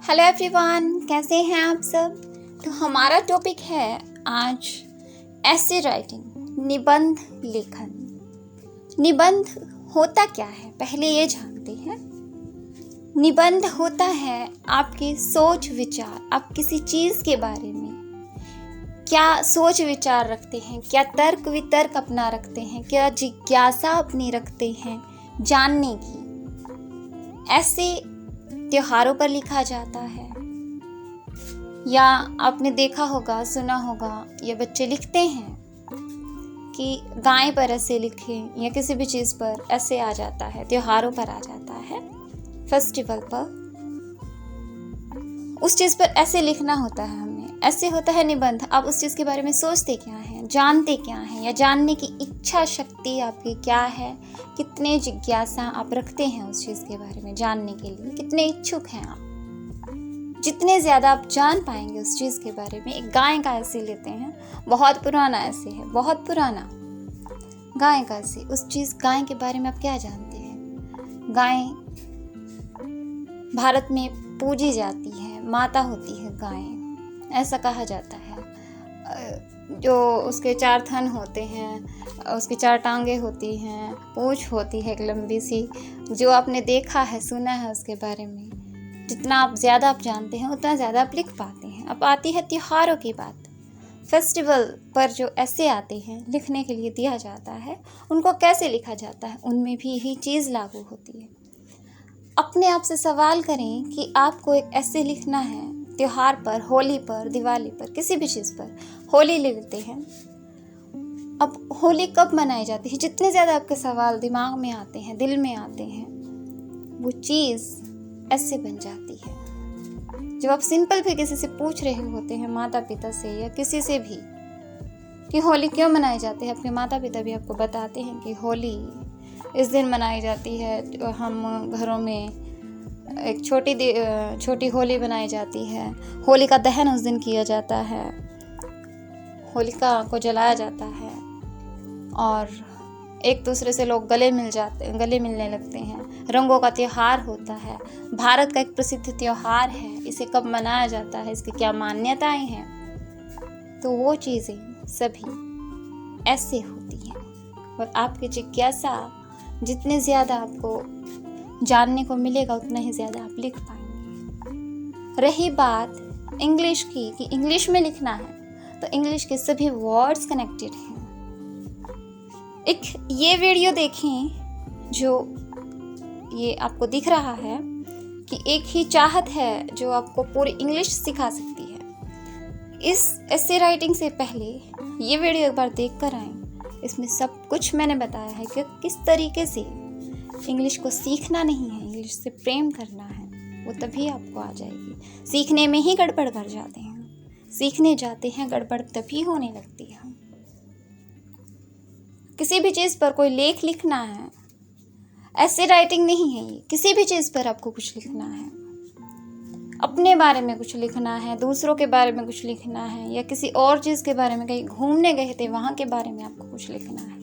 Hello everyone, कैसे हैं आप सब। तो हमारा टॉपिक है आज ऐसे राइटिंग, निबंध लेखन। निबंध होता क्या है, पहले ये जानते हैं। निबंध होता है आपकी सोच विचार, आप किसी चीज़ के बारे में क्या सोच विचार रखते हैं, क्या तर्क वितर्क अपना रखते हैं, क्या जिज्ञासा अपनी रखते हैं जानने की। ऐसे त्योहारों पर लिखा जाता है, या आपने देखा होगा, सुना होगा, ये बच्चे लिखते हैं कि गाय पर ऐसे लिखें, या किसी भी चीज़ पर ऐसे आ जाता है, त्योहारों पर आ जाता है, फेस्टिवल पर उस चीज़ पर ऐसे लिखना होता है हमें, ऐसे होता है निबंध। आप उस चीज़ के बारे में सोचते क्या हैं, जानते क्या हैं, या जानने की इच्छा शक्ति आपकी क्या है, कितने जिज्ञासा आप रखते हैं उस चीज़ के बारे में जानने के लिए, कितने इच्छुक हैं आप। जितने ज़्यादा आप जान पाएंगे उस चीज़ के बारे में। एक गाय का ऐसे लेते हैं, बहुत पुराना ऐसे है, बहुत पुराना गाय का ऐसे। उस चीज़ गाय के बारे में आप क्या जानते हैं। गाय भारत में पूजी जाती है, माता होती है गाय, ऐसा कहा जाता है। जो उसके 4 थन होते हैं, उसकी 4 टांगे होती हैं, पूंछ होती है एक लंबी सी। जो आपने देखा है, सुना है उसके बारे में, जितना आप ज़्यादा आप जानते हैं उतना ज़्यादा आप लिख पाते हैं। अब आती है त्योहारों की बात। फेस्टिवल पर जो ऐसे आते हैं लिखने के लिए दिया जाता है, उनको कैसे लिखा जाता है, उनमें भी यही चीज़ लागू होती है। अपने आप से सवाल करें कि आपको एक ऐसे लिखना है त्योहार पर, होली पर, दिवाली पर, किसी भी चीज़ पर। होली ले लेते हैं। अब होली कब मनाई जाती है, जितने ज़्यादा आपके सवाल दिमाग में आते हैं, दिल में आते हैं, वो चीज़ ऐसे बन जाती है। जब आप सिंपल भी किसी से पूछ रहे होते हैं, माता पिता से या किसी से भी, कि होली क्यों मनाई जाती है, आपके माता पिता भी आपको बताते हैं कि होली इस दिन मनाई जाती है। हम घरों में एक छोटी होली बनाई जाती है, होली का दहन उस दिन किया जाता है, होलिका को जलाया जाता है, और एक दूसरे से लोग गले मिलने लगते हैं। रंगों का त्योहार होता है, भारत का एक प्रसिद्ध त्योहार है। इसे कब मनाया जाता है, इसकी क्या मान्यताएं हैं, तो वो चीज़ें सभी ऐसे होती हैं। और आपकी जिज्ञासा जितने ज़्यादा आपको जानने को मिलेगा, उतना ही ज़्यादा आप लिख पाएंगे। रही बात इंग्लिश की, कि इंग्लिश में लिखना है, तो इंग्लिश के सभी वर्ड्स कनेक्टेड हैं। एक ये वीडियो देखें, जो ये आपको दिख रहा है कि एक ही चाहत है जो आपको पूरी इंग्लिश सिखा सकती है। इस ऐसे राइटिंग से पहले ये वीडियो एक बार देख कर आएँ। इसमें सब कुछ मैंने बताया है कि किस तरीके से इंग्लिश को सीखना नहीं है, इंग्लिश से प्रेम करना है, वो तभी आपको आ जाएगी। सीखने में ही गड़बड़ कर जाते हैं, सीखने जाते हैं, गड़बड़ तभी होने लगती है। किसी भी चीज़ पर कोई लेख लिखना है, ऐसे राइटिंग नहीं है ये। किसी भी चीज़ पर आपको कुछ लिखना है, अपने बारे में कुछ लिखना है, दूसरों के बारे में कुछ लिखना है, या किसी और चीज़ के बारे में, कहीं घूमने गए थे वहाँ के बारे में आपको कुछ लिखना है,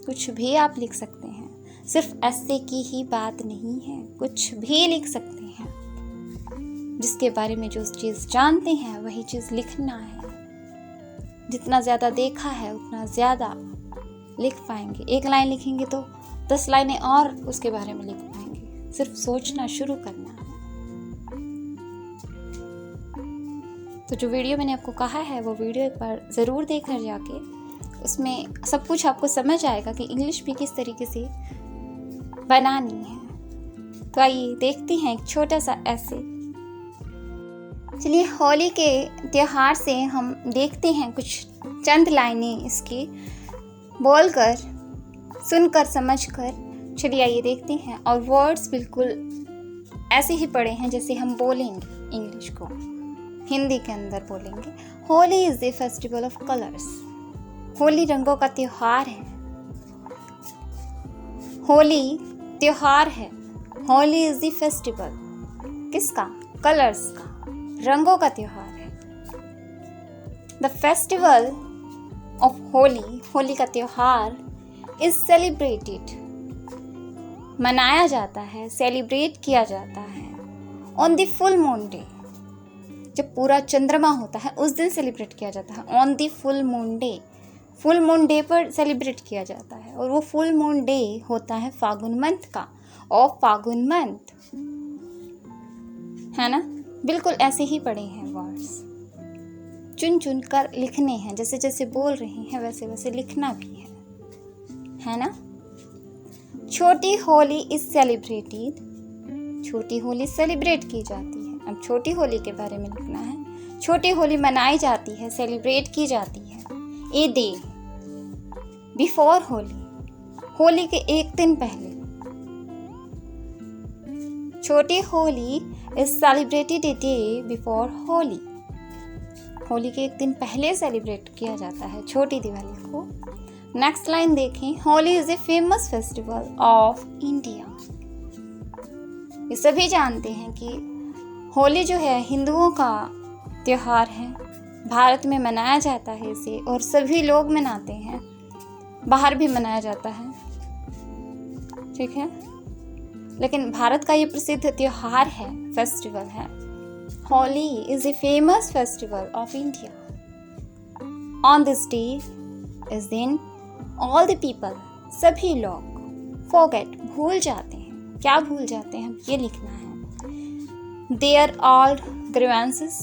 कुछ भी आप लिख सकते हैं। सिर्फ ऐसे की ही बात नहीं है, कुछ भी लिख सकते हैं। जिसके बारे में जो चीज़ जानते हैं वही चीज़ लिखना है। जितना ज़्यादा देखा है उतना ज़्यादा लिख पाएंगे। एक लाइन लिखेंगे तो 10 लाइनें और उसके बारे में लिख पाएंगे। सिर्फ सोचना शुरू करना है। तो जो वीडियो मैंने आपको कहा है, वो वीडियो एक बार ज़रूर देखकर जाके, उसमें सब कुछ आपको समझ आएगा कि इंग्लिश भी किस तरीके से बनानी है। तो आइए देखते हैं एक छोटा सा ऐसे। चलिए, होली के त्योहार से हम देखते हैं कुछ चंद लाइनें इसकी बोलकर, सुनकर, समझकर। चलिए आइए देखते हैं। और वर्ड्स बिल्कुल ऐसे ही पढ़े हैं जैसे हम बोलेंगे इंग्लिश को, हिंदी के अंदर बोलेंगे। Holi is the festival of colours. Holi रंगों का त्योहार है। होली त्योहार है। होली इज़ द फेस्टिवल, किसका? कलर्स का, रंगों का त्योहार है। The festival of Holi, Holi का त्योहार, इज सेलिब्रेटेड, मनाया जाता है, सेलिब्रेट किया जाता है on the full moon day, जब पूरा चंद्रमा होता है उस दिन सेलिब्रेट किया जाता है। On the full moon day पर सेलिब्रेट किया जाता है। और वो फुल मून डे होता है फागुन मंथ का, ऑफ फागुन मंथ, है ना। बिल्कुल ऐसे ही पढ़े हैं वर्ड्स, चुन चुन कर लिखने हैं, जैसे जैसे बोल रहे हैं वैसे वैसे लिखना भी है ना। छोटी होली इज सेलिब्रेटेड, छोटी होली सेलिब्रेट की जाती है। अब छोटी होली के बारे में लिखना है। छोटी होली मनाई जाती है, सेलिब्रेट की जाती है a day before Holi, Holi के एक दिन पहले। छोटी Holi is celebrated a day before Holi, Holi के एक दिन पहले सेलिब्रेट किया जाता है छोटी दिवाली को। नेक्स्ट लाइन देखें, Holi is a famous festival of India. ये सभी जानते हैं कि होली जो है हिंदुओं का त्योहार है, भारत में मनाया जाता है इसे, और सभी लोग मनाते हैं, बाहर भी मनाया जाता है, ठीक है। लेकिन भारत का ये प्रसिद्ध त्योहार है, फेस्टिवल है। Holi is a famous festival of India. On this day is then all the people, सभी लोग, फॉरगेट, भूल जाते हैं। क्या भूल जाते हैं, ये लिखना है। देयर ऑल ग्रीवेंसेस,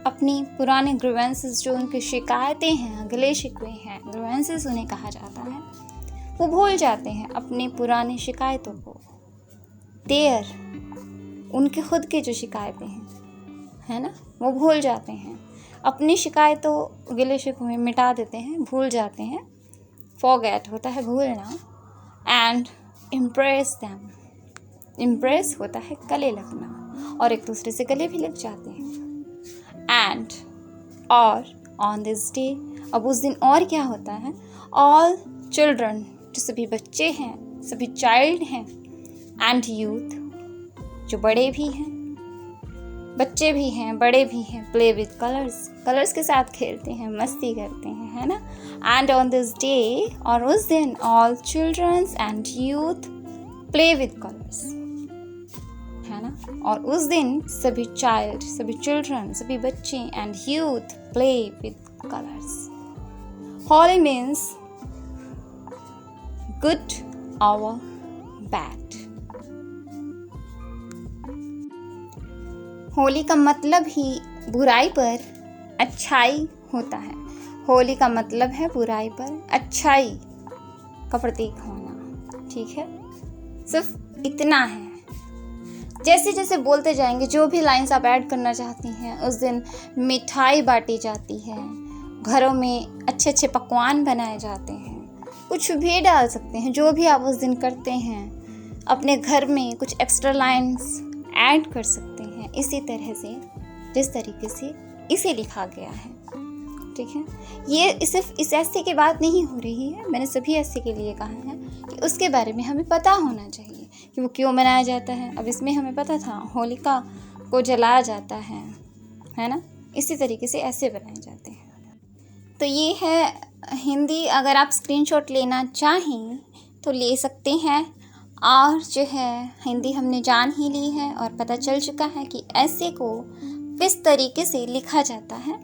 अपनी पुराने ग्रीवेंसेस, जो उनकी शिकायतें हैं, गले शिकवे हैं, ग्रीवेंसेस उन्हें कहा जाता है, वो भूल जाते हैं अपनी पुरानी शिकायतों को। देयर, उनके खुद की जो शिकायतें हैं, है ना, वो भूल जाते हैं। अपनी शिकायतों, गिले शिकवे मिटा देते हैं, भूल जाते हैं। फॉरगेट होता है भूलना, एंड इम्प्रेस देम, इम्प्रेस होता है गले लगना, और एक दूसरे से गले भी लग जाते हैं। एंड, और, ऑन दिस डे, अब उस दिन और क्या होता है, ऑल चिल्ड्रन, जो सभी बच्चे हैं, सभी चाइल्ड हैं, एंड यूथ, जो बड़े भी हैं, बच्चे भी हैं, बड़े भी हैं, प्ले विद कलर्स, कलर्स के साथ खेलते हैं, मस्ती करते हैं, है ना। एंड ऑन दिस डे, और उस दिन, all children's and youth play with colours, है ना। और उस दिन सभी चाइल्ड, सभी चिल्ड्रन, सभी बच्चे and youth play with colours. Holi means good और बैड। होली का मतलब ही बुराई पर अच्छाई होता है। होली का मतलब है बुराई पर अच्छाई का प्रतीक होना, ठीक है। सिर्फ इतना है। जैसे जैसे बोलते जाएंगे, जो भी लाइंस आप ऐड करना चाहती हैं, उस दिन मिठाई बांटी जाती है, घरों में अच्छे अच्छे पकवान बनाए जाते हैं, कुछ भी डाल सकते हैं, जो भी आप उस दिन करते हैं, अपने घर में कुछ एक्स्ट्रा लाइंस ऐड कर सकते हैं, इसी तरह से जिस तरीके से इसे लिखा गया है, ठीक है। ये सिर्फ इस ऐसे की बात नहीं हो रही है, मैंने सभी ऐसे के लिए कहा है कि उसके बारे में हमें पता होना चाहिए कि वो क्यों मनाया जाता है। अब इसमें हमें पता था होलिका को जलाया जाता है ना। इसी तरीके से ऐसे बनाए जाते हैं। तो ये है हिंदी। अगर आप स्क्रीनशॉट लेना चाहें तो ले सकते हैं। और जो है हिंदी हमने जान ही ली है और पता चल चुका है कि ऐसे को किस तरीके से लिखा जाता है।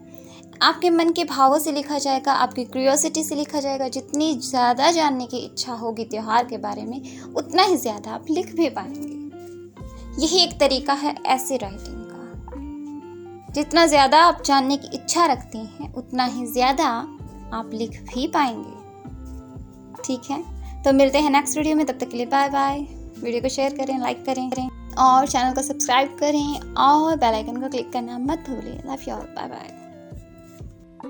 आपके मन के भावों से लिखा जाएगा, आपकी क्यूरियोसिटी से लिखा जाएगा। जितनी ज़्यादा जानने की इच्छा होगी त्यौहार के बारे में, उतना ही ज़्यादा आप लिख भी पाएंगे। यही एक तरीका है ऐसे राइटिंग का। जितना ज़्यादा आप जानने की इच्छा रखते हैं, उतना ही ज़्यादा आप लिख भी पाएंगे, ठीक है। तो मिलते हैं नेक्स्ट वीडियो में, तब तक के लिए बाय बाय। वीडियो को शेयर करें, लाइक करें और चैनल को सब्सक्राइब करें और बेल आइकन को क्लिक करना मत भूलिए। Love you all, bye bye.